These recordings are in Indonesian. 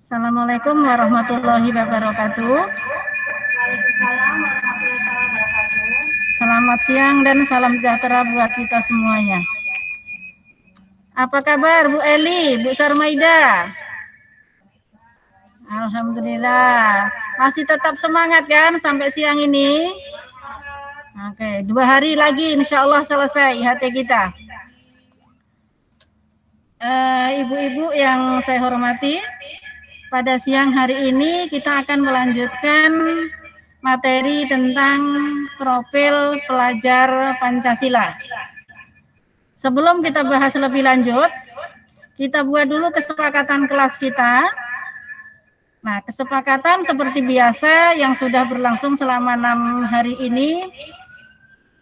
Assalamualaikum warahmatullahi wabarakatuh. Waalaikumsalam warahmatullahi wabarakatuh. Selamat siang dan salam sejahtera buat kita semuanya. Apa kabar Bu Eli, Bu Sarmaida? Alhamdulillah. Masih tetap semangat kan sampai siang ini? Oke, 2 hari lagi insya Allah selesai IHT kita. Ibu-ibu yang saya hormati, pada siang hari ini kita akan melanjutkan materi tentang profil pelajar Pancasila. Sebelum kita bahas lebih lanjut, kita buat dulu kesepakatan kelas kita. Nah, kesepakatan seperti biasa yang sudah berlangsung selama 6 hari ini,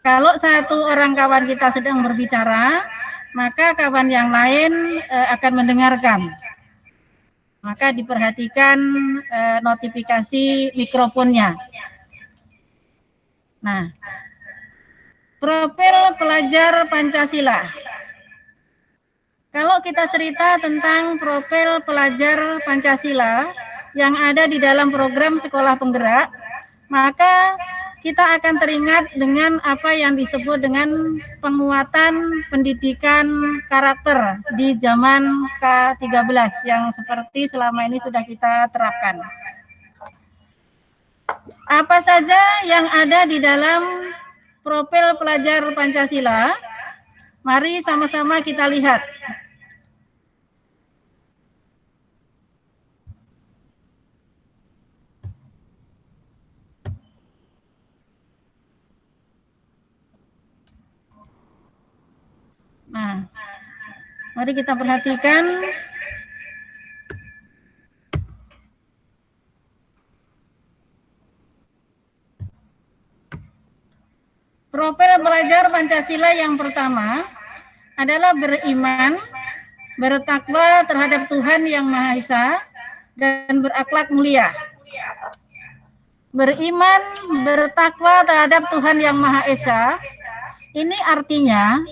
kalau satu orang kawan kita sedang berbicara, maka kawan yang lain akan mendengarkan. Maka diperhatikan notifikasi mikrofonnya. Nah, profil pelajar Pancasila. Kalau kita cerita tentang profil pelajar Pancasila yang ada di dalam program sekolah penggerak, maka kita akan teringat dengan apa yang disebut dengan penguatan pendidikan karakter di zaman K13 yang seperti selama ini sudah kita terapkan. Apa saja yang ada di dalam profil pelajar Pancasila? Mari sama-sama kita lihat. Nah, mari kita perhatikan profil pelajar Pancasila yang pertama adalah beriman, bertakwa terhadap Tuhan Yang Maha Esa, dan berakhlak mulia. Beriman, bertakwa terhadap Tuhan Yang Maha Esa, ini artinya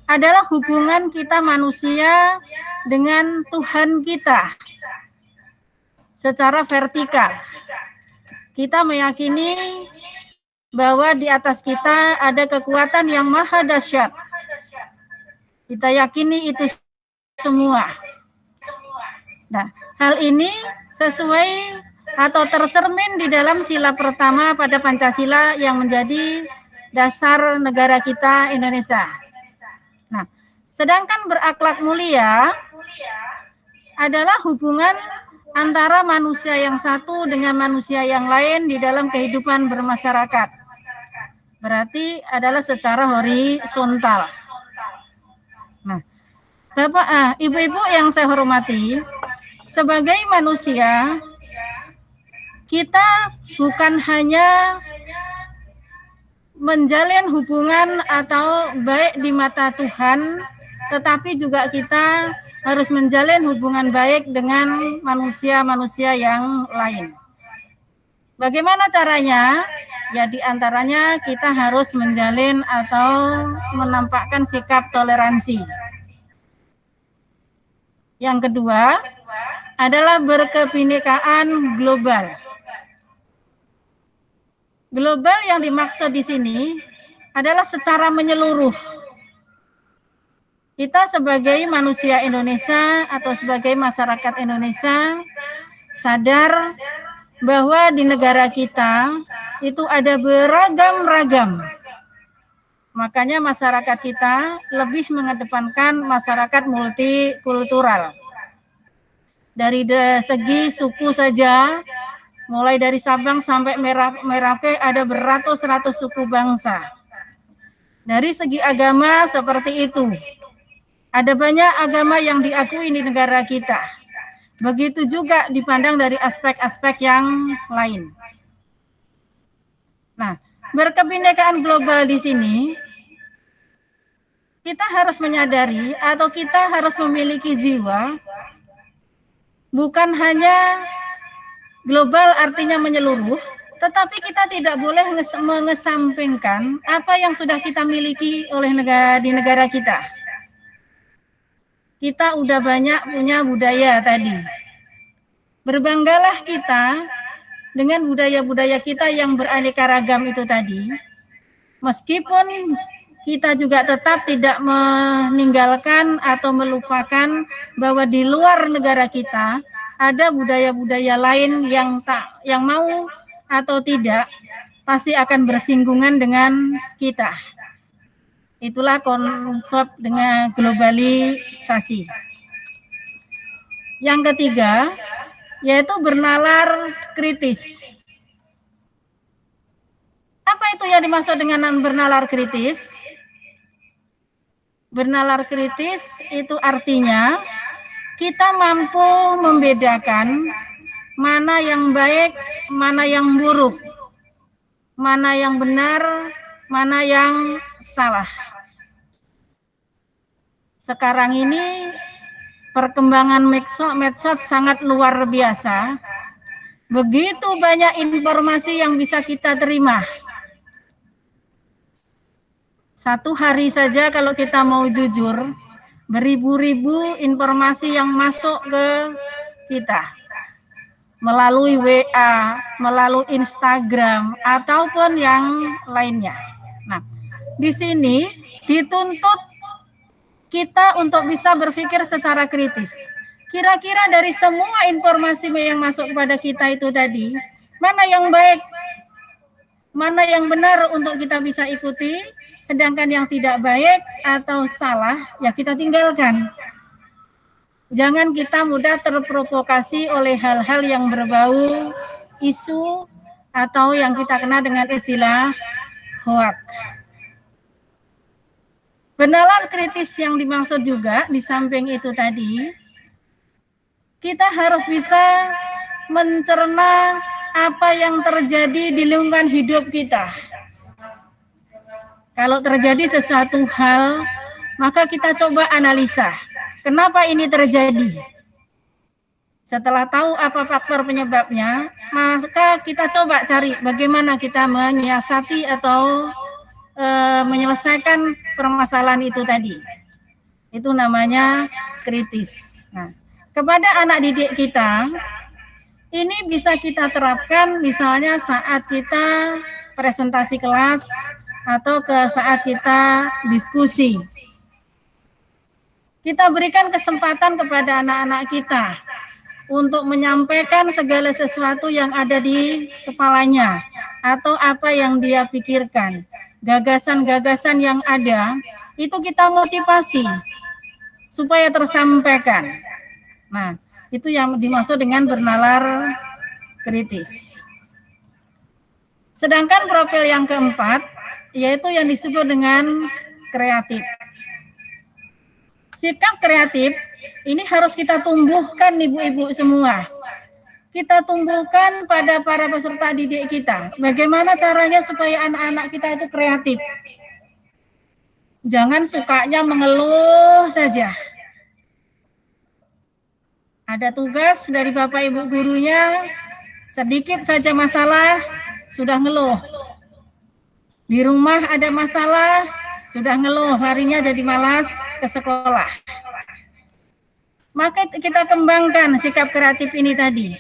adalah hubungan kita manusia dengan Tuhan kita secara vertikal. Kita meyakini bahwa di atas kita ada kekuatan yang maha dahsyat. Kita yakini itu semua. Nah, hal ini sesuai atau tercermin di dalam sila pertama pada Pancasila yang menjadi dasar negara kita Indonesia. Nah, sedangkan berakhlak mulia adalah hubungan antara manusia yang satu dengan manusia yang lain di dalam kehidupan bermasyarakat. Berarti adalah secara horizontal. Nah, Bapak, Ibu-ibu yang saya hormati, sebagai manusia, kita bukan hanya menjalin hubungan atau baik di mata Tuhan, tetapi juga kita harus menjalin hubungan baik dengan manusia-manusia yang lain. Bagaimana caranya? Ya, di antaranya kita harus menjalin atau menampakkan sikap toleransi. Yang kedua adalah berkebinekaan global. Global yang dimaksud di sini adalah secara menyeluruh. Kita sebagai manusia Indonesia atau sebagai masyarakat Indonesia sadar bahwa di negara kita itu ada beragam-ragam. Makanya masyarakat kita lebih mengedepankan masyarakat multikultural. Dari segi suku saja, mulai dari Sabang sampai Merauke ada beratus-ratus suku bangsa. Dari segi agama seperti itu. Ada banyak agama yang diakui di negara kita. Begitu juga dipandang dari aspek-aspek yang lain. Nah, berkebinekaan global di sini, kita harus menyadari atau kita harus memiliki jiwa, bukan hanya global artinya menyeluruh, tetapi kita tidak boleh mengesampingkan apa yang sudah kita miliki oleh di negara kita. Kita udah banyak punya budaya tadi. Berbanggalah kita dengan budaya-budaya kita yang beraneka ragam itu tadi. Meskipun kita juga tetap tidak meninggalkan atau melupakan bahwa di luar negara kita ada budaya-budaya lain yang mau atau tidak pasti akan bersinggungan dengan kita. Itulah konsep dengan globalisasi. Yang ketiga, yaitu bernalar kritis. Apa itu yang dimaksud dengan bernalar kritis? Bernalar kritis itu artinya kita mampu membedakan mana yang baik, mana yang buruk, mana yang benar, mana yang salah. Sekarang ini perkembangan medsos sangat luar biasa. Begitu banyak informasi yang bisa kita terima. Satu hari saja kalau kita mau jujur, beribu-ribu informasi yang masuk ke kita. Melalui WA, melalui Instagram, ataupun yang lainnya. Nah, di sini dituntut kita untuk bisa berpikir secara kritis. Kira-kira dari semua informasi yang masuk kepada kita itu tadi, mana yang baik, mana yang benar untuk kita bisa ikuti, sedangkan yang tidak baik atau salah, ya kita tinggalkan. Jangan kita mudah terprovokasi oleh hal-hal yang berbau isu atau yang kita kenal dengan istilah hoax. Bernalar kritis yang dimaksud juga di samping itu tadi, kita harus bisa mencerna apa yang terjadi di lingkungan hidup kita. Kalau terjadi sesuatu hal, maka kita coba analisa. Kenapa ini terjadi? Setelah tahu apa faktor penyebabnya, maka kita coba cari bagaimana kita menyiasati atau menyelesaikan permasalahan itu tadi. Itu namanya kritis. Nah, kepada anak didik kita, ini bisa kita terapkan misalnya saat kita presentasi kelas atau saat kita diskusi. Kita berikan kesempatan kepada anak-anak kita untuk menyampaikan segala sesuatu yang ada di kepalanya atau apa yang dia pikirkan. Gagasan-gagasan yang ada, itu kita motivasi supaya tersampaikan. Nah, itu yang dimaksud dengan bernalar kritis. Sedangkan profil yang keempat, yaitu yang disebut dengan kreatif. Sikap kreatif ini harus kita tumbuhkan ibu-ibu semua. Kita tumbuhkan pada para peserta didik kita. Bagaimana caranya supaya anak-anak kita itu kreatif? Jangan sukanya mengeluh saja. Ada tugas dari Bapak Ibu gurunya, sedikit saja masalah, sudah ngeluh. Di rumah ada masalah, sudah ngeluh, harinya jadi malas ke sekolah. Maka kita kembangkan sikap kreatif ini tadi.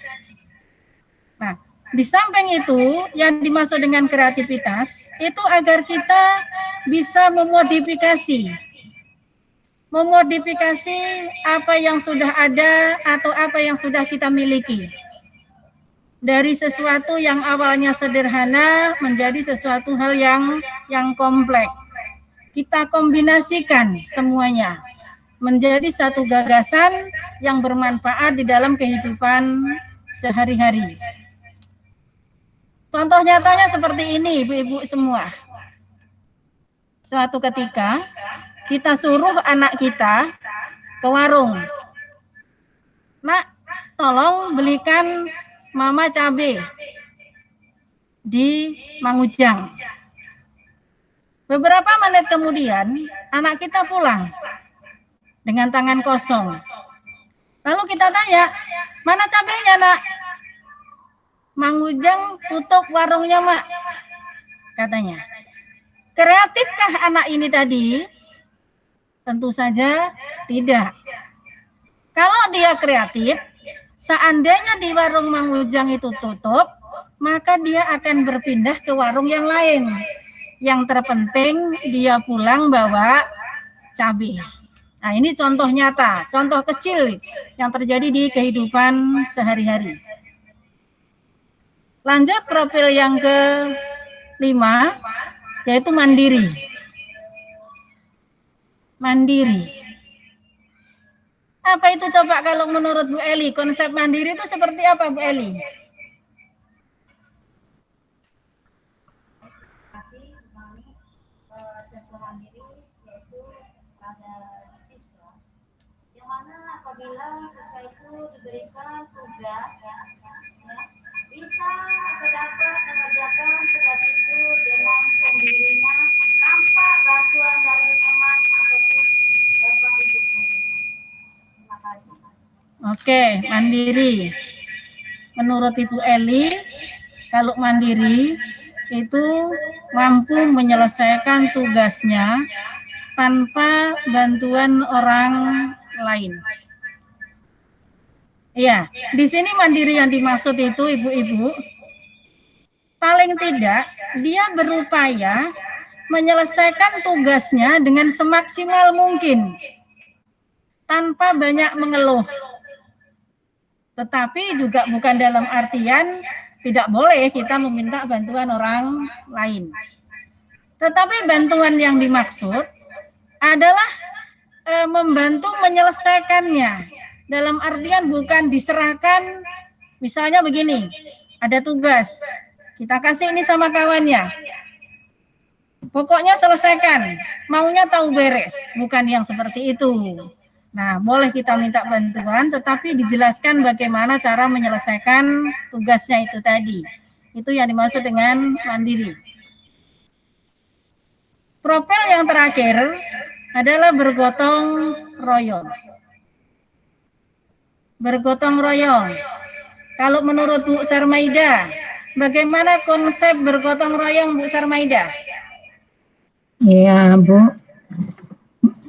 Nah, di samping itu, yang dimaksud dengan kreativitas, itu agar kita bisa memodifikasi apa yang sudah ada atau apa yang sudah kita miliki. Dari sesuatu yang awalnya sederhana menjadi sesuatu hal yang kompleks. Kita kombinasikan semuanya menjadi satu gagasan yang bermanfaat di dalam kehidupan sehari-hari. Contoh nyatanya seperti ini, ibu-ibu semua. Suatu ketika kita suruh anak kita ke warung. Nak, tolong belikan Mama cabai di Mangujang. Beberapa menit kemudian, anak kita pulang dengan tangan kosong. Lalu kita tanya, mana cabainya, Nak? Mangujang tutup warungnya, Mak, katanya. Kreatifkah anak ini tadi? Tentu saja tidak. Kalau dia kreatif, Seandainya di warung Mang Ujang itu tutup, maka dia akan berpindah ke warung yang lain. Yang terpenting dia pulang bawa cabai. Nah, ini contoh nyata, contoh kecil yang terjadi di kehidupan sehari-hari. Lanjut profil yang kelima, yaitu mandiri. Mandiri. Apa itu coba kalau menurut Bu Eli? Konsep mandiri itu seperti apa, Bu Eli? Apabila siswa itu diberikan tugas, ya, bisa dapat mengerjakan tugas itu dengan sendirinya tanpa bantuan dari teman ataupun bapak ibu guru. Terima kasih. Oke, mandiri. Menurut Ibu Eli, kalau mandiri itu mampu menyelesaikan tugasnya tanpa bantuan orang lain. Iya, di sini mandiri yang dimaksud itu ibu-ibu, paling tidak dia berupaya menyelesaikan tugasnya dengan semaksimal mungkin, tanpa banyak mengeluh. Tetapi juga bukan dalam artian tidak boleh kita meminta bantuan orang lain. Tetapi bantuan yang dimaksud adalah membantu menyelesaikannya. Dalam artian bukan diserahkan, misalnya begini, ada tugas, kita kasih ini sama kawannya. Pokoknya selesaikan, maunya tahu beres, bukan yang seperti itu. Nah, boleh kita minta bantuan, tetapi dijelaskan bagaimana cara menyelesaikan tugasnya itu tadi. Itu yang dimaksud dengan mandiri. Profil yang terakhir adalah bergotong royong. Bergotong royong. Kalau menurut Bu Sarmaida, bagaimana konsep bergotong royong, Bu Sarmaida? Ya, Bu.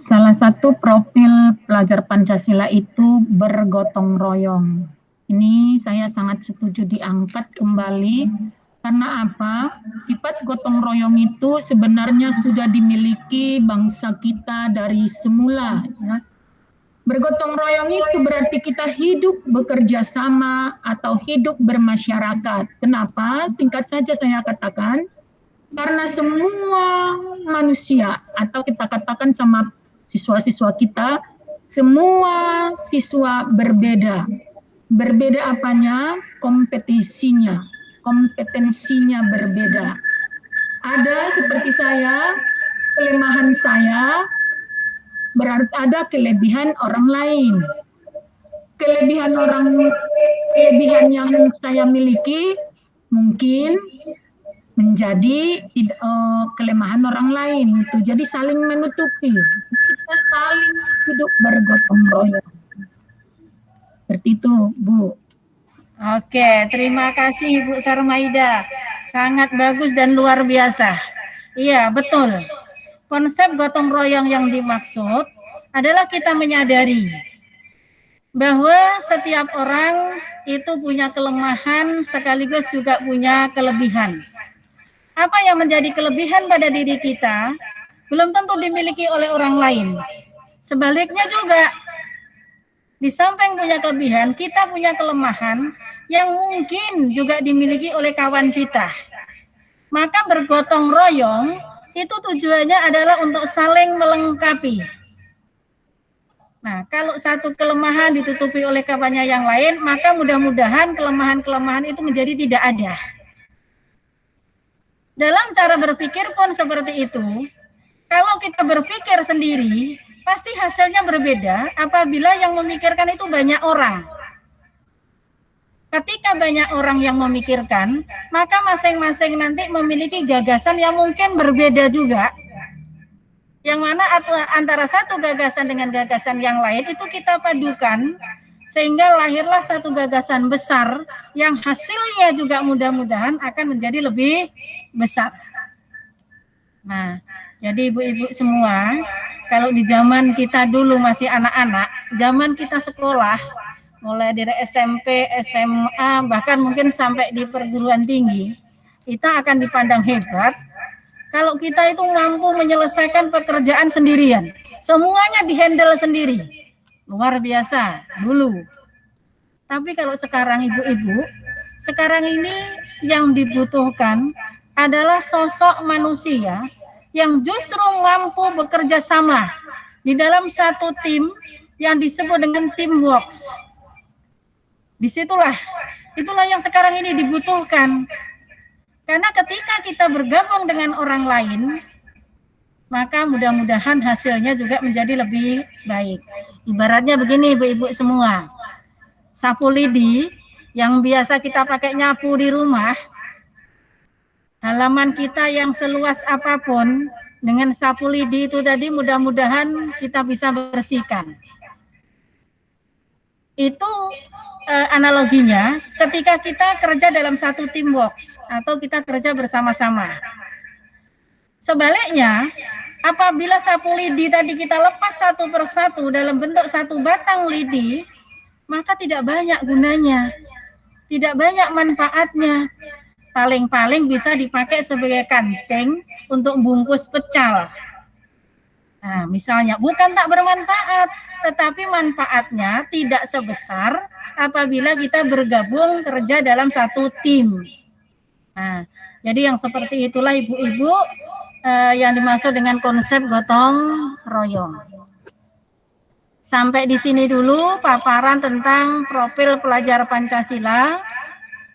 Salah satu profil pelajar Pancasila itu bergotong royong. Ini saya sangat setuju diangkat kembali. Karena apa? Sifat gotong royong itu sebenarnya sudah dimiliki bangsa kita dari semula. Ya. Bergotong royong itu berarti kita hidup bekerja sama atau hidup bermasyarakat. Kenapa? Singkat saja saya katakan, karena semua manusia atau kita katakan sama siswa-siswa kita, semua siswa berbeda. Berbeda apanya? Kompetensinya berbeda. Ada seperti saya, kelemahan saya, berarti ada kelebihan orang lain. Kelebihan yang saya miliki mungkin menjadi kelemahan orang lain. Itu jadi saling menutupi. Kita saling hidup bergotong royong. Seperti itu, Bu. Oke, terima kasih Bu Sarmaida. Sangat bagus dan luar biasa. Iya, betul. Konsep gotong royong yang dimaksud adalah kita menyadari bahwa setiap orang itu punya kelemahan sekaligus juga punya kelebihan. Apa yang menjadi kelebihan pada diri kita belum tentu dimiliki oleh orang lain. Sebaliknya juga, di samping punya kelebihan, kita punya kelemahan yang mungkin juga dimiliki oleh kawan kita. Maka bergotong royong itu tujuannya adalah untuk saling melengkapi. Nah, kalau satu kelemahan ditutupi oleh kawannya yang lain, maka mudah-mudahan kelemahan-kelemahan itu menjadi tidak ada. Dalam cara berpikir pun seperti itu. Kalau kita berpikir sendiri, pasti hasilnya berbeda apabila yang memikirkan itu banyak orang. Ketika banyak orang yang memikirkan, maka masing-masing nanti memiliki gagasan yang mungkin berbeda juga. Yang mana antara satu gagasan dengan gagasan yang lain itu kita padukan, sehingga lahirlah satu gagasan besar yang hasilnya juga mudah-mudahan akan menjadi lebih besar. Nah, jadi ibu-ibu semua, kalau di zaman kita dulu masih anak-anak, zaman kita sekolah, mulai dari SMP, SMA, bahkan mungkin sampai di perguruan tinggi, kita akan dipandang hebat kalau kita itu mampu menyelesaikan pekerjaan sendirian. Semuanya dihandle sendiri. Luar biasa dulu. Tapi kalau sekarang ibu-ibu, sekarang ini yang dibutuhkan adalah sosok manusia yang justru mampu bekerja sama di dalam satu tim yang disebut dengan teamwork. Itulah yang sekarang ini dibutuhkan. Karena ketika kita bergabung dengan orang lain, maka mudah-mudahan hasilnya juga menjadi lebih baik. Ibaratnya begini ibu-ibu semua, sapu lidi yang biasa kita pakai nyapu di rumah, halaman kita yang seluas apapun, dengan sapu lidi itu tadi mudah-mudahan kita bisa bersihkan. Itu analoginya ketika kita kerja dalam satu teamwork atau kita kerja bersama-sama. Sebaliknya, apabila sapu lidi tadi kita lepas satu persatu dalam bentuk satu batang lidi, maka tidak banyak gunanya, tidak banyak manfaatnya. Paling-paling bisa dipakai sebagai kancing untuk bungkus pecel. Nah, misalnya bukan tak bermanfaat, tetapi manfaatnya tidak sebesar apabila kita bergabung kerja dalam satu tim. Nah, jadi yang seperti itulah ibu-ibu yang dimaksud dengan konsep gotong royong. Sampai di sini dulu paparan tentang profil pelajar Pancasila.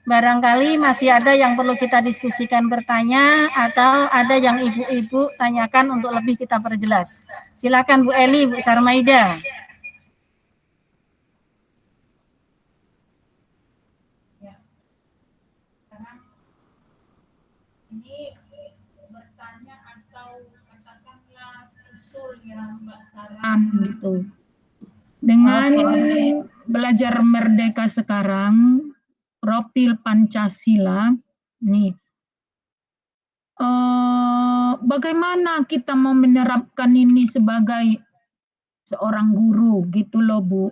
Barangkali masih ada yang perlu kita diskusikan bertanya atau ada yang ibu-ibu tanyakan untuk lebih kita perjelas. Silakan Bu Eli, Bu Sarmaida. Ini bertanya atau katakanlah usul yang Mbak Saran gitu. Dengan belajar merdeka sekarang, profil Pancasila, nih, bagaimana kita mau menerapkan ini sebagai seorang guru gitu loh Bu?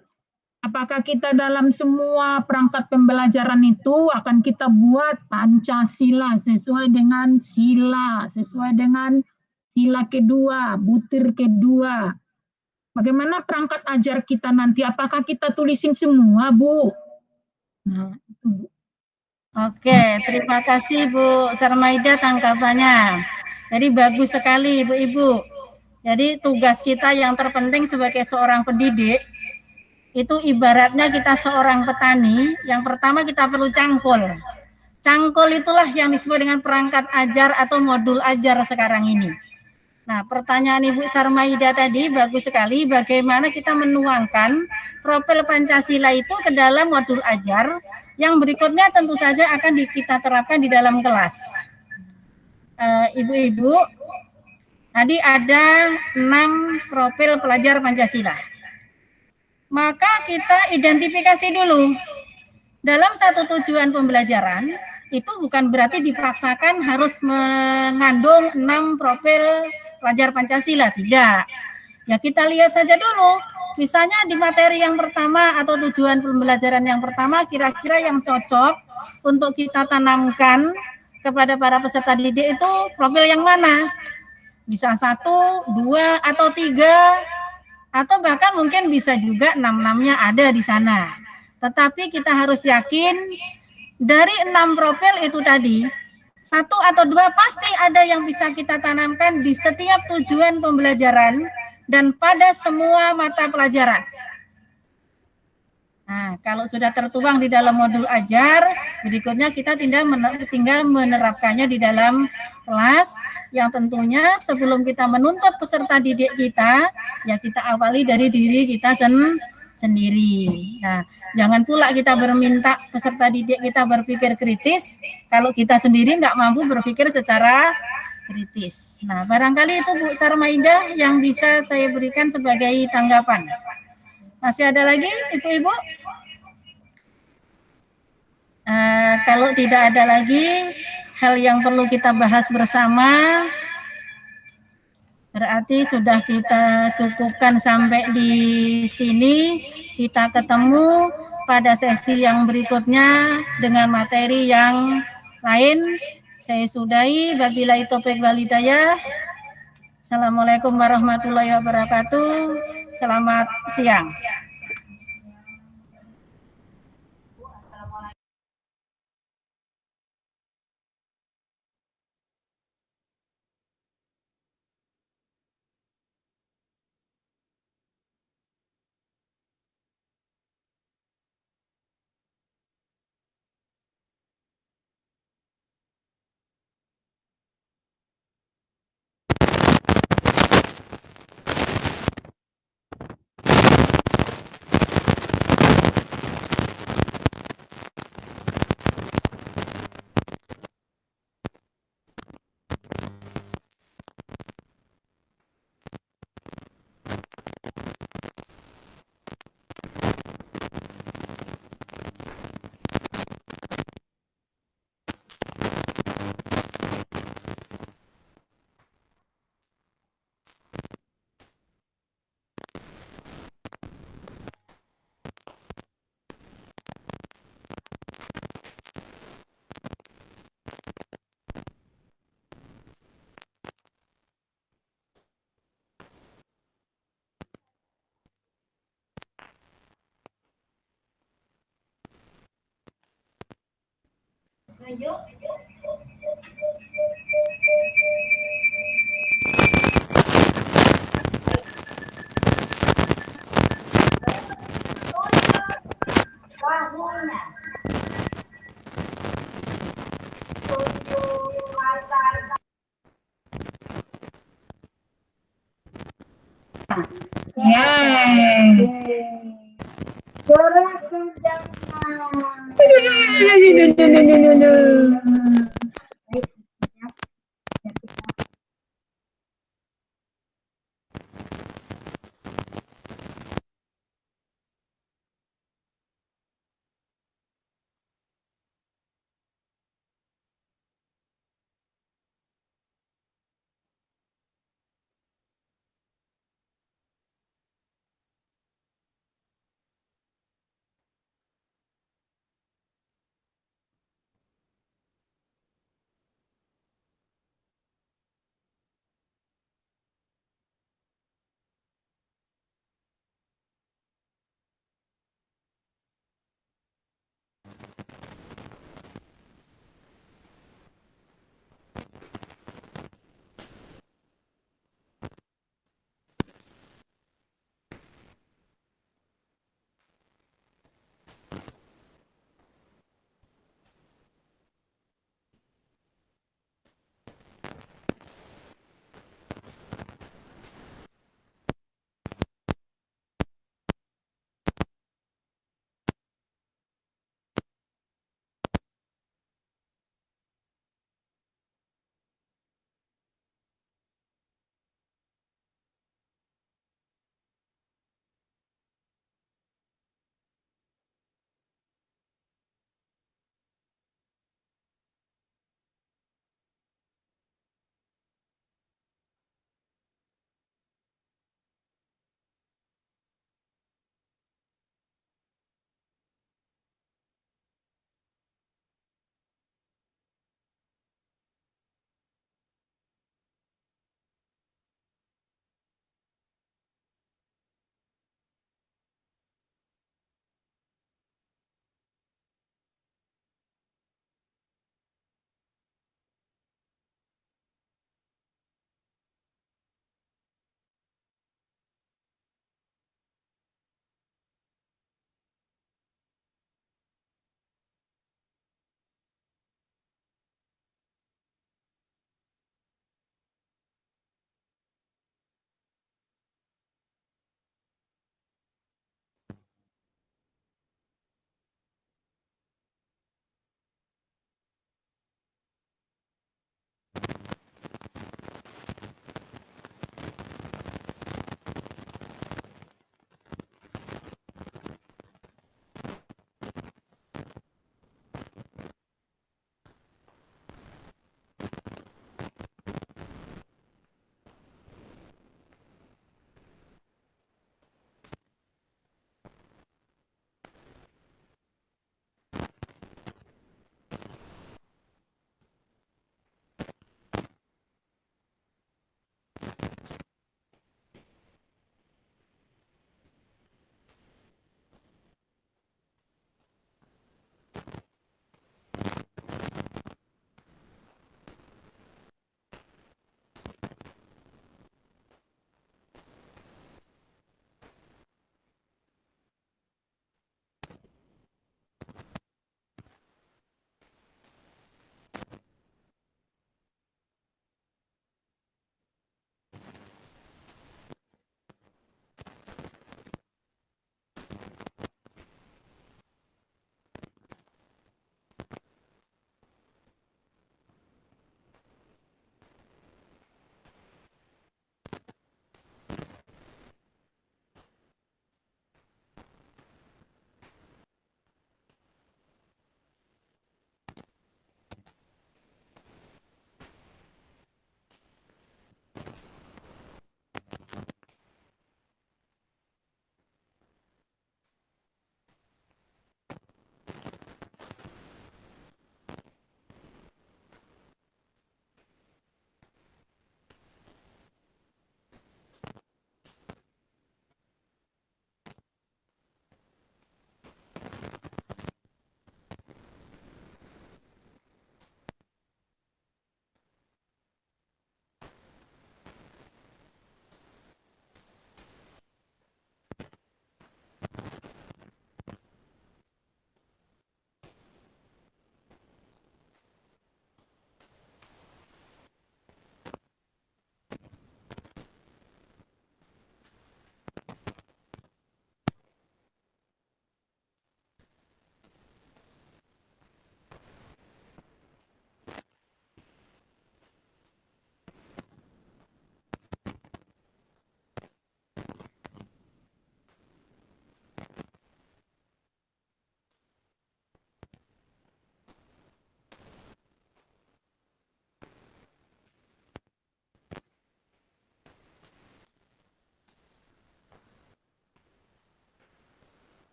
Apakah kita dalam semua perangkat pembelajaran itu akan kita buat Pancasila sesuai dengan sila, sesuai dengan sila kedua, butir kedua. Bagaimana perangkat ajar kita nanti? Apakah kita tulisin semua, Bu? Nah, itu Bu. Oke, terima kasih Bu Sarmaida tanggapannya. Jadi bagus sekali Ibu-ibu. Jadi tugas kita yang terpenting sebagai seorang pendidik itu ibaratnya kita seorang petani, yang pertama kita perlu cangkul. Cangkul itulah yang disebut dengan perangkat ajar atau modul ajar sekarang ini. Nah, pertanyaan Ibu Sarmaida tadi bagus sekali, bagaimana kita menuangkan profil Pancasila itu ke dalam modul ajar yang berikutnya tentu saja akan kita terapkan di dalam kelas. Ibu-ibu, tadi ada 6 profil pelajar Pancasila. Maka kita identifikasi dulu. Dalam satu tujuan pembelajaran, itu bukan berarti dipaksakan harus mengandung 6 profil pelajar Pancasila, tidak. Ya kita lihat saja dulu, misalnya di materi yang pertama atau tujuan pembelajaran yang pertama, kira-kira yang cocok untuk kita tanamkan kepada para peserta didik itu profil yang mana? Bisa 1, 2, atau 3, atau bahkan mungkin bisa juga 6-6-nya ada di sana. Tetapi kita harus yakin dari 6 profil itu tadi, 1 atau 2 pasti ada yang bisa kita tanamkan di setiap tujuan pembelajaran dan pada semua mata pelajaran. Nah, kalau sudah tertuang di dalam modul ajar, berikutnya kita tinggal menerapkannya di dalam kelas, yang tentunya sebelum kita menuntut peserta didik kita, ya kita awali dari diri kita sendiri. Nah, jangan pula kita berminta peserta didik kita berpikir kritis kalau kita sendiri nggak mampu berpikir secara kritis. Nah, barangkali itu Bu Sarmaida yang bisa saya berikan sebagai tanggapan. Masih ada lagi Ibu-ibu? Kalau tidak ada lagi hal yang perlu kita bahas bersama, berarti sudah kita cukupkan sampai di sini. Kita ketemu pada sesi yang berikutnya dengan materi yang lain. Saya sudahi, wabillahi taufiq wal hidayah. Assalamualaikum warahmatullahi wabarakatuh. Selamat siang. Lanjut. Bangunnya. Yeay. Surat undangan.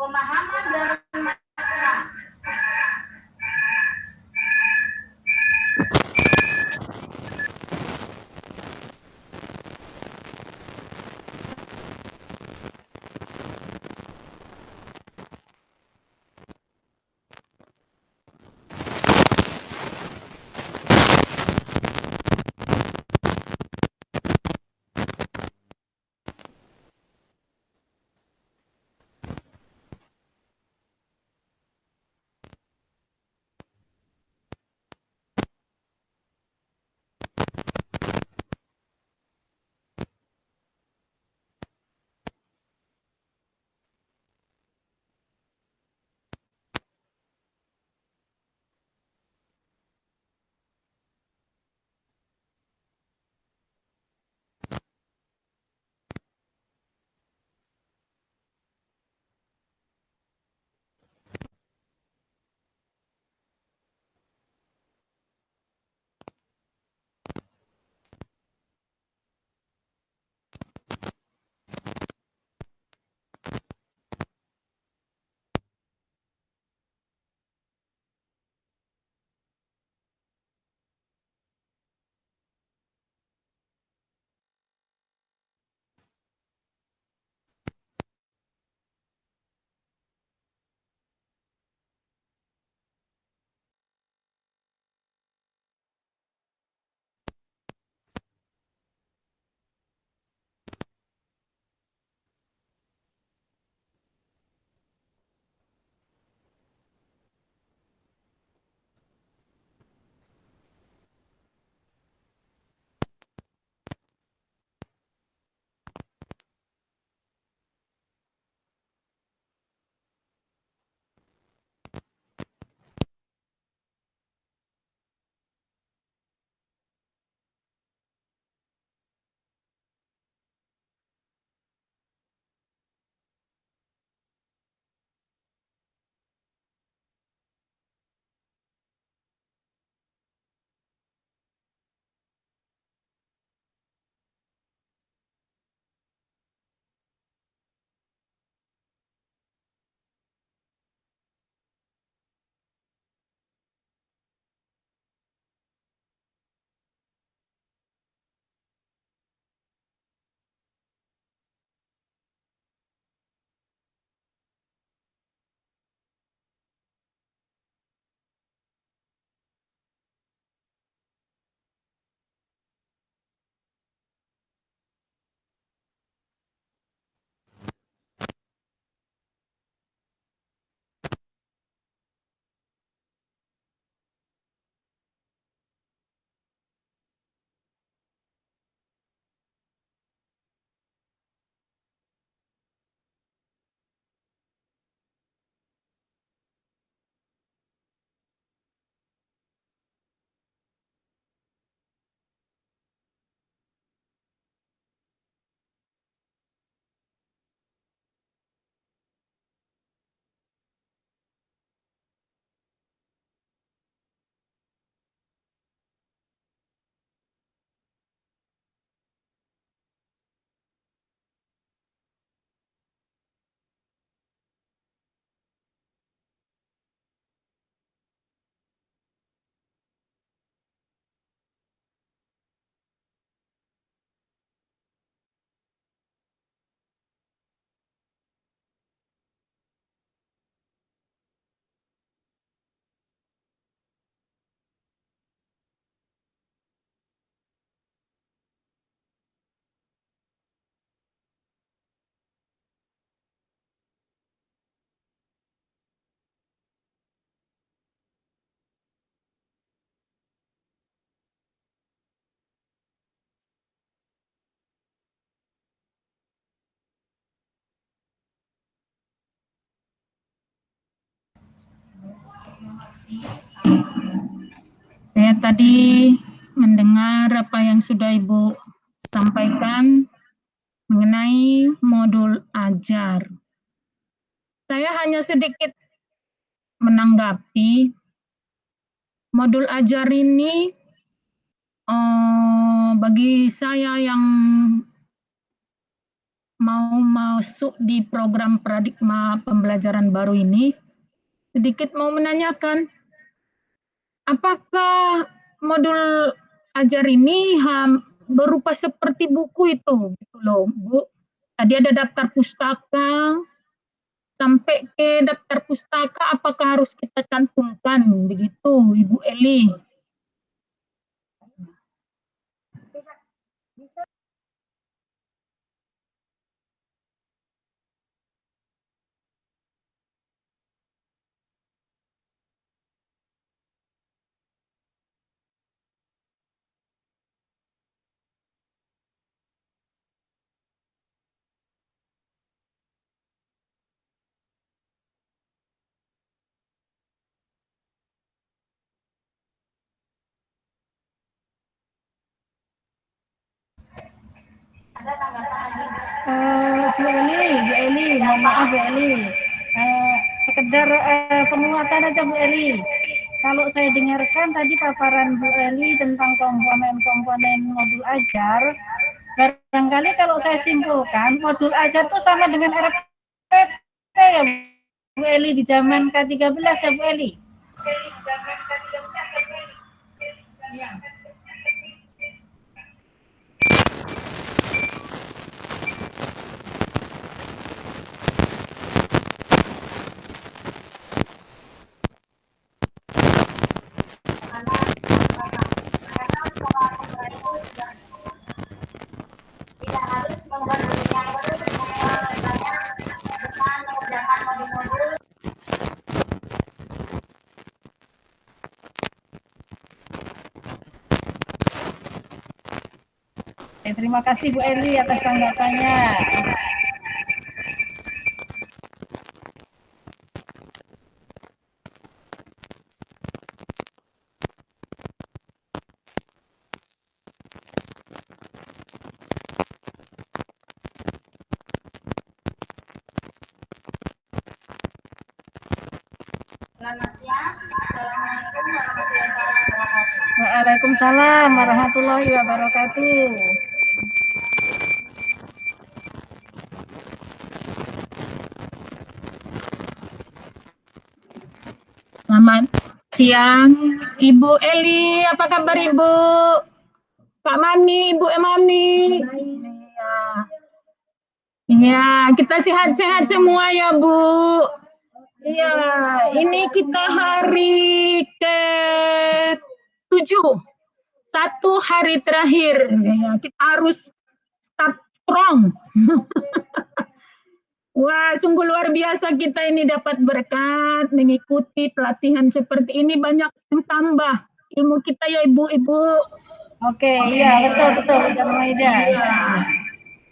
pemahaman dan makna. Saya tadi mendengar apa yang sudah Ibu sampaikan mengenai modul ajar. Saya hanya sedikit menanggapi modul ajar ini bagi saya yang mau masuk di program paradigma pembelajaran baru ini, sedikit mau menanyakan, apakah modul ajar ini berupa seperti buku itu, gitu loh, Bu? Tadi ada daftar pustaka, sampai ke daftar pustaka apakah harus kita cantumkan, begitu, Ibu Eli? Ada tanggapan lagi? Bu Eli, mohon maaf Bu Eli. Sekedar penguatan aja Bu Eli. Kalau saya dengarkan tadi paparan Bu Eli tentang komponen-komponen modul ajar, barangkali kalau saya simpulkan, modul ajar itu sama dengan RPT ya Bu Eli di zaman K13 ya Bu Eli? Ya. Tidak harus membuat modul yang baru, banyak dengan mengerjakan modul-modul. Terima kasih Bu Eli atas tanggapannya. Selamat siang. Assalamualaikum warahmatullahi wabarakatuh. Waalaikumsalam warahmatullahi wabarakatuh. Selamat siang, Ibu Eli. Apa kabar Ibu? Kak Mami, Ibu Mami. Iya. Iya, kita sehat-sehat semua ya Bu. Iya, ini kita hari ke-7. 1 hari terakhir. Ya, kita harus start strong. Wah, sungguh luar biasa kita ini dapat berkat mengikuti pelatihan seperti ini, banyak yang tambah ilmu kita ya Ibu-Ibu. Oke, iya betul Bu Maida. Iya.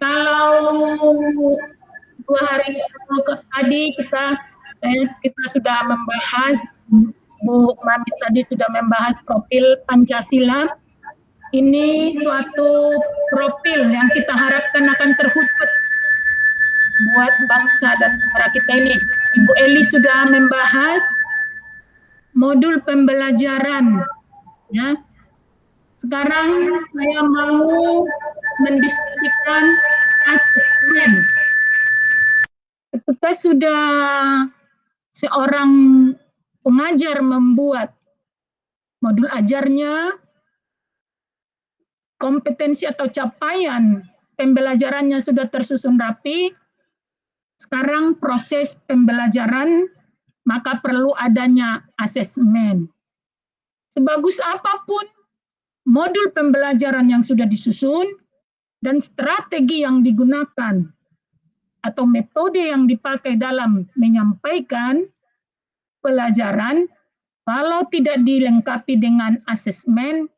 Kalau 2 hari tadi kita sudah membahas, Bu Mami tadi sudah membahas profil Pancasila. Ini suatu profil yang kita harapkan akan terwujud buat bangsa dan negara kita ini. Ibu Eli sudah membahas modul pembelajaran, ya. Sekarang saya mau mendiskusikan asesmen. Ketika sudah seorang pengajar membuat modul ajarnya, kompetensi atau capaian pembelajarannya sudah tersusun rapi, sekarang proses pembelajaran, maka perlu adanya asesmen. Sebagus apapun modul pembelajaran yang sudah disusun dan strategi yang digunakan atau metode yang dipakai dalam menyampaikan pelajaran, kalau tidak dilengkapi dengan asesmen,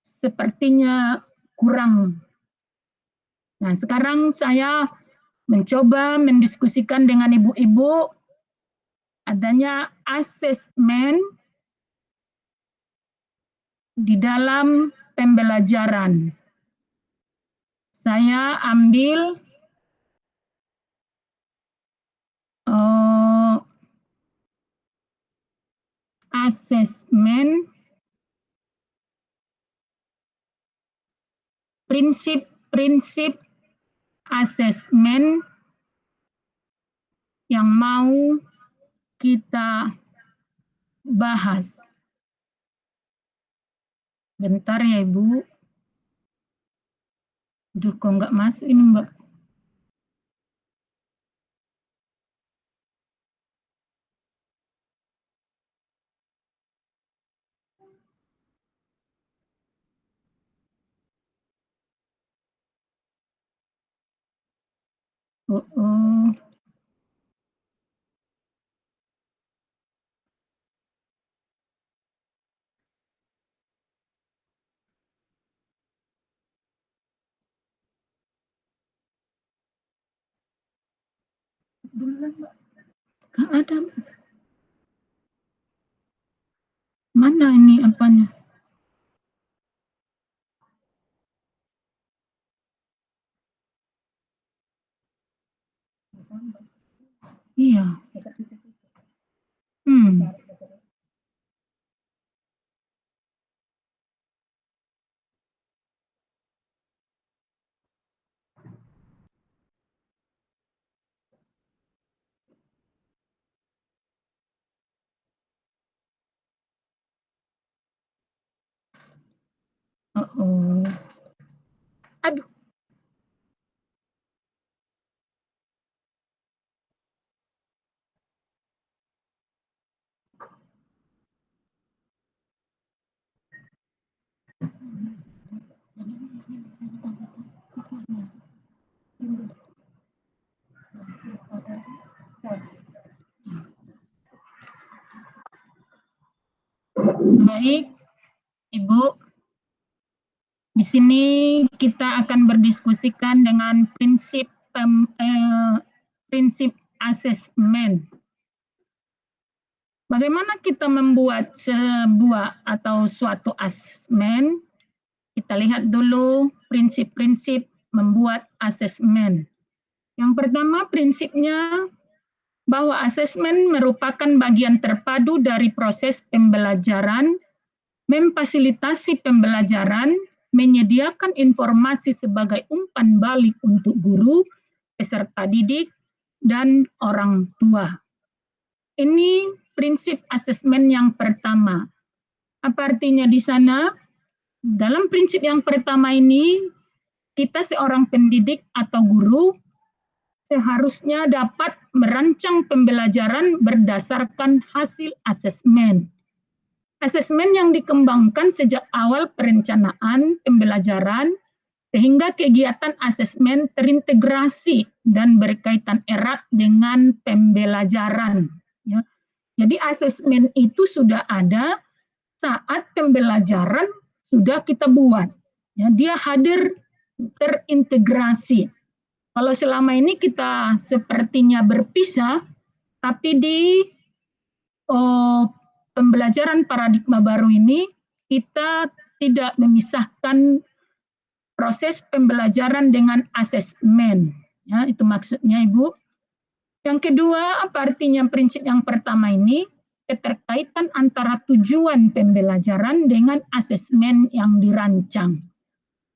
sepertinya kurang. Nah, sekarang saya mencoba mendiskusikan dengan ibu-ibu adanya asesmen di dalam pembelajaran. Saya ambil asesmen prinsip-prinsip asesmen yang mau kita bahas. Bentar ya Ibu. Duh, kok nggak masuk ini Mbak? Oh. Nggak ada. Mana ini apanya? Iya. Oh. Aduh. Baik, Ibu. Di sini kita akan berdiskusikan dengan prinsip asesmen. Bagaimana kita membuat sebuah atau suatu asesmen? Kita lihat dulu prinsip-prinsip membuat asesmen. Yang pertama prinsipnya bahwa asesmen merupakan bagian terpadu dari proses pembelajaran, memfasilitasi pembelajaran, menyediakan informasi sebagai umpan balik untuk guru, peserta didik, dan orang tua. Ini prinsip asesmen yang pertama. Apa artinya di sana? Dalam prinsip yang pertama ini, kita seorang pendidik atau guru seharusnya dapat merancang pembelajaran berdasarkan hasil asesmen. Asesmen yang dikembangkan sejak awal perencanaan pembelajaran sehingga kegiatan asesmen terintegrasi dan berkaitan erat dengan pembelajaran. Ya. Jadi asesmen itu sudah ada saat pembelajaran sudah kita buat. Ya, dia hadir terintegrasi. Kalau selama ini kita sepertinya berpisah, tapi di pembelajaran paradigma baru ini kita tidak memisahkan proses pembelajaran dengan asesmen. Ya, itu maksudnya Ibu. Yang kedua, apa artinya prinsip yang pertama ini? Keterkaitan antara tujuan pembelajaran dengan asesmen yang dirancang.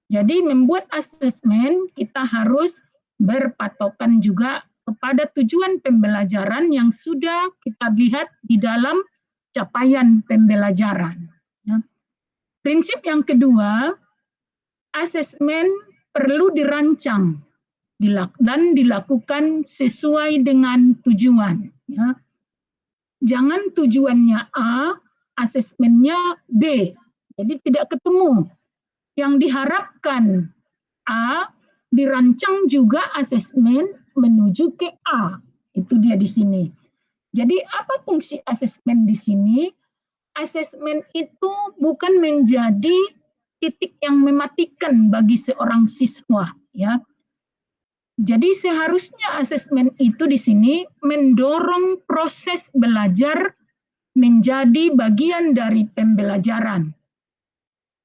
Jadi membuat asesmen kita harus berpatokan juga kepada tujuan pembelajaran yang sudah kita lihat di dalam capaian pembelajaran. Ya. Prinsip yang kedua, asesmen perlu dirancang dan dilakukan sesuai dengan tujuan. Ya. Jangan tujuannya A, asesmennya B. Jadi tidak ketemu. Yang diharapkan A, dirancang juga asesmen menuju ke A. Itu dia di sini. Jadi apa fungsi asesmen di sini? Asesmen itu bukan menjadi titik yang mematikan bagi seorang siswa, ya. Jadi seharusnya asesmen itu di sini mendorong proses belajar menjadi bagian dari pembelajaran.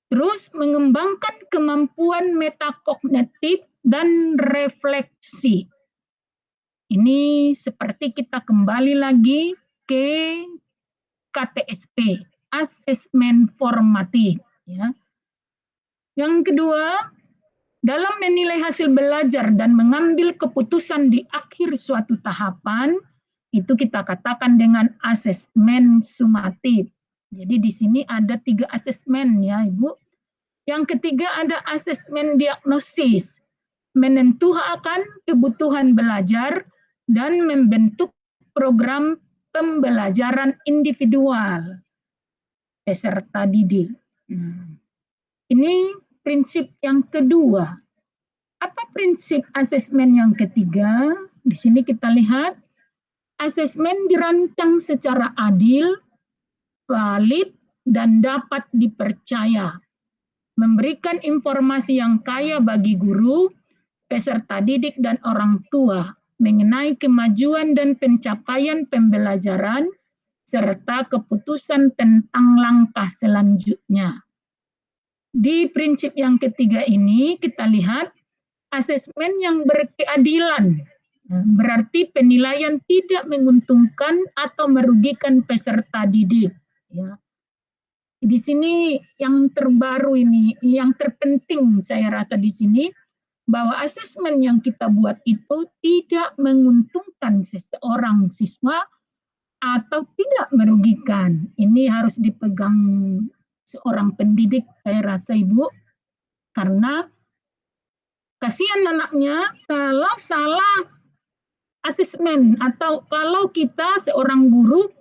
Terus mengembangkan kemampuan metakognitif dan refleksi. Ini seperti kita kembali lagi ke KTSP, asesmen formatif. Ya. Yang kedua, dalam menilai hasil belajar dan mengambil keputusan di akhir suatu tahapan, itu kita katakan dengan asesmen sumatif. Jadi di sini ada 3 asesmen ya Ibu. Yang ketiga ada asesmen diagnosis, menentukan kebutuhan belajar dan membentuk program pembelajaran individual peserta didik. Ini prinsip yang kedua. Apa prinsip asesmen yang ketiga? Di sini kita lihat asesmen dirancang secara adil, valid, dan dapat dipercaya. Memberikan informasi yang kaya bagi guru, peserta didik, dan orang tua mengenai kemajuan dan pencapaian pembelajaran, serta keputusan tentang langkah selanjutnya. Di prinsip yang ketiga ini kita lihat asesmen yang berkeadilan, berarti penilaian tidak menguntungkan atau merugikan peserta didik. Ya. Di sini yang terbaru ini, yang terpenting saya rasa di sini, bahwa asesmen yang kita buat itu tidak menguntungkan seseorang siswa atau tidak merugikan. Ini harus dipegang seorang pendidik, saya rasa Ibu, karena kasihan anaknya kalau salah asesmen atau kalau kita seorang guru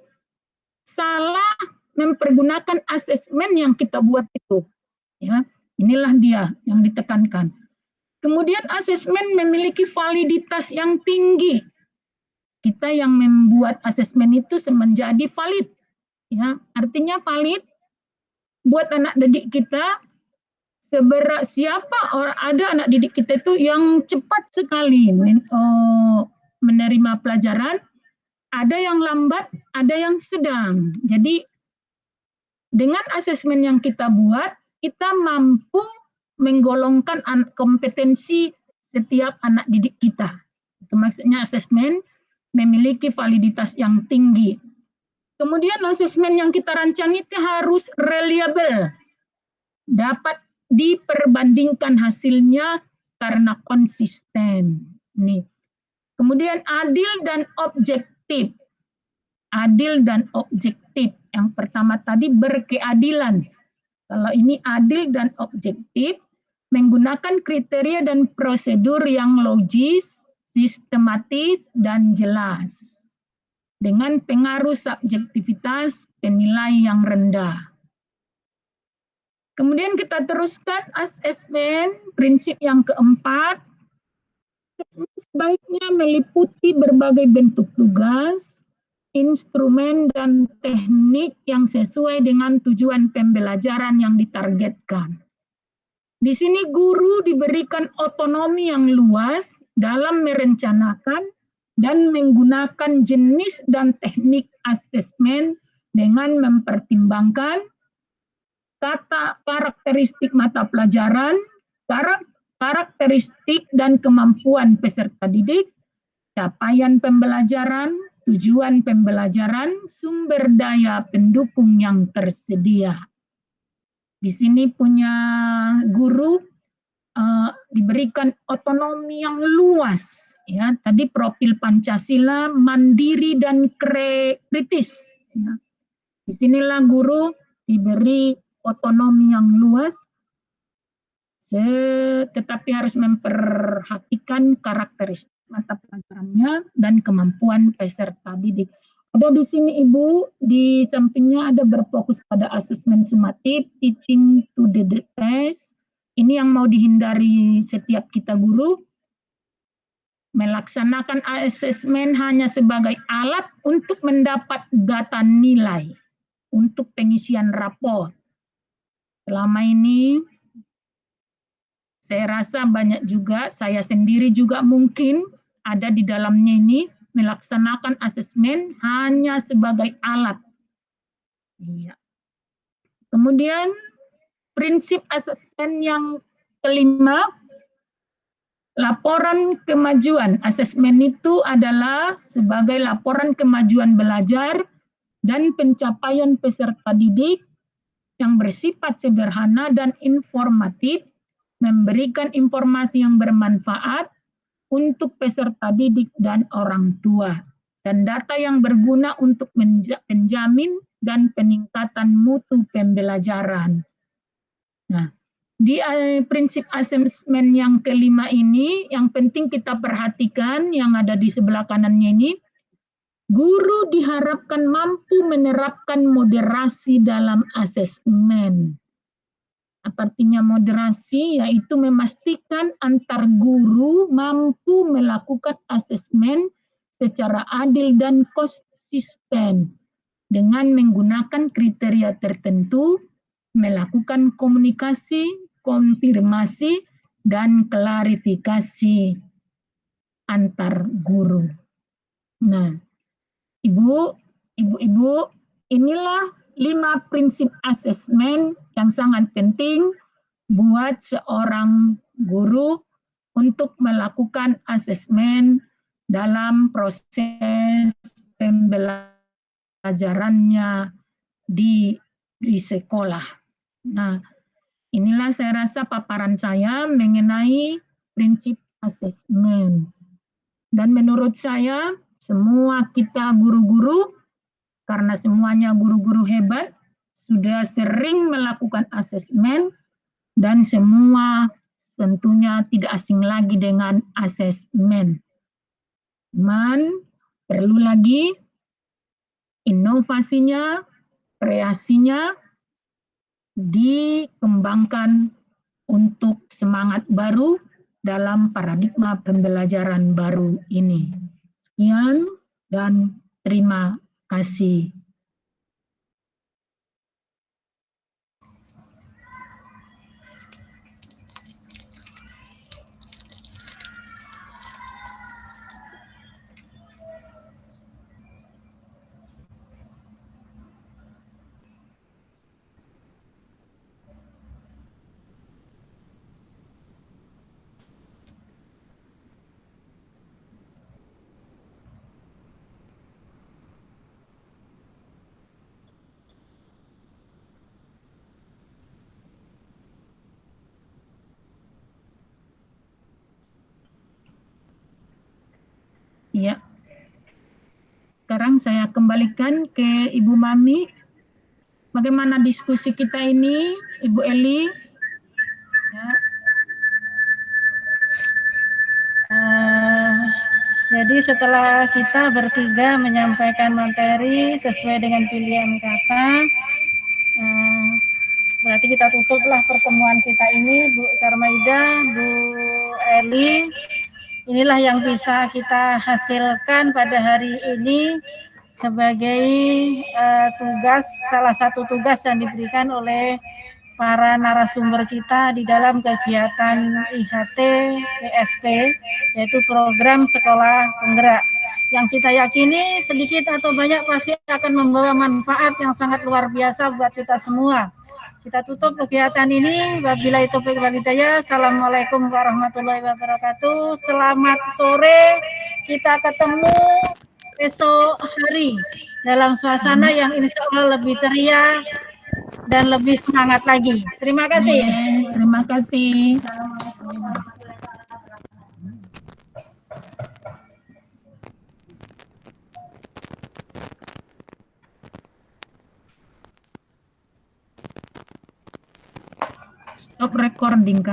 salah mempergunakan asesmen yang kita buat itu. Ya, inilah dia yang ditekankan. Kemudian asesmen memiliki validitas yang tinggi. Kita yang membuat asesmen itu menjadi valid. Ya, artinya valid buat anak didik kita. Siapa ada anak didik kita itu yang cepat sekali menerima pelajaran, ada yang lambat, ada yang sedang. Jadi dengan asesmen yang kita buat, kita mampu menggolongkan kompetensi setiap anak didik kita. Itu maksudnya asesmen memiliki validitas yang tinggi. Kemudian asesmen yang kita rancang itu harus reliable, dapat diperbandingkan hasilnya karena konsisten. Nih. Kemudian adil dan objektif. Adil dan objektif. Yang pertama tadi berkeadilan. Kalau ini adil dan objektif, menggunakan kriteria dan prosedur yang logis, sistematis, dan jelas. Dengan pengaruh subjektivitas penilai yang rendah. Kemudian kita teruskan asesmen, prinsip yang keempat. Asesmen sebaiknya meliputi berbagai bentuk tugas, instrumen, dan teknik yang sesuai dengan tujuan pembelajaran yang ditargetkan. Di sini guru diberikan otonomi yang luas dalam merencanakan dan menggunakan jenis dan teknik asesmen dengan mempertimbangkan karakteristik mata pelajaran, karakteristik dan kemampuan peserta didik, capaian pembelajaran, tujuan pembelajaran, sumber daya pendukung yang tersedia. Di sini punya guru diberikan otonomi yang luas. Ya, tadi profil Pancasila mandiri dan kritis. Ya. Disinilah guru diberi otonomi yang luas, tetapi harus memperhatikan karakteristik mata pelajarannya dan kemampuan peserta didik. Ada di sini Ibu, di sampingnya ada berfokus pada asesmen sumatif, teaching to the test. Ini yang mau dihindari setiap kita guru. Melaksanakan asesmen hanya sebagai alat untuk mendapat data nilai untuk pengisian rapor. Selama ini saya rasa banyak juga, saya sendiri juga mungkin ada di dalamnya ini melaksanakan asesmen hanya sebagai alat. Iya. Kemudian prinsip asesmen yang kelima, laporan kemajuan. Asesmen itu adalah sebagai laporan kemajuan belajar dan pencapaian peserta didik yang bersifat sederhana dan informatif memberikan informasi yang bermanfaat untuk peserta didik dan orang tua, dan data yang berguna untuk penjamin dan peningkatan mutu pembelajaran. Nah, di prinsip asesmen yang kelima ini, yang penting kita perhatikan yang ada di sebelah kanannya ini, guru diharapkan mampu menerapkan moderasi dalam asesmen. Apa artinya moderasi? Yaitu memastikan antar guru mampu melakukan asesmen secara adil dan konsisten dengan menggunakan kriteria tertentu, melakukan komunikasi, konfirmasi, dan klarifikasi antar guru. Nah, ibu-ibu, inilah 5 prinsip asesmen yang sangat penting buat seorang guru untuk melakukan asesmen dalam proses pembelajarannya di sekolah. Nah, inilah saya rasa paparan saya mengenai prinsip asesmen. Dan menurut saya, semua kita guru-guru, karena semuanya guru-guru hebat, sudah sering melakukan asesmen, dan semua tentunya tidak asing lagi dengan asesmen. Cuman perlu lagi inovasinya, kreasinya dikembangkan untuk semangat baru dalam paradigma pembelajaran baru ini. Sekian dan terima kasih. Ya, sekarang saya kembalikan ke Ibu Mami. Bagaimana diskusi kita ini, Ibu Eli? Ya. Jadi setelah kita bertiga menyampaikan materi sesuai dengan pilihan kata, berarti kita tutuplah pertemuan kita ini, Bu Sarmaida, Bu Eli. Inilah yang bisa kita hasilkan pada hari ini sebagai tugas, salah satu tugas yang diberikan oleh para narasumber kita di dalam kegiatan IHT PSP, yaitu program sekolah penggerak. Yang kita yakini sedikit atau banyak pasti akan membawa manfaat yang sangat luar biasa buat kita semua. Kita tutup kegiatan ini. Wabillahi taufiq wal hidayah. Assalamualaikum warahmatullahi wabarakatuh. Selamat sore. Kita ketemu esok hari dalam suasana yang insya Allah lebih ceria dan lebih semangat lagi. Terima kasih. Terima kasih. Stop recording, Kak.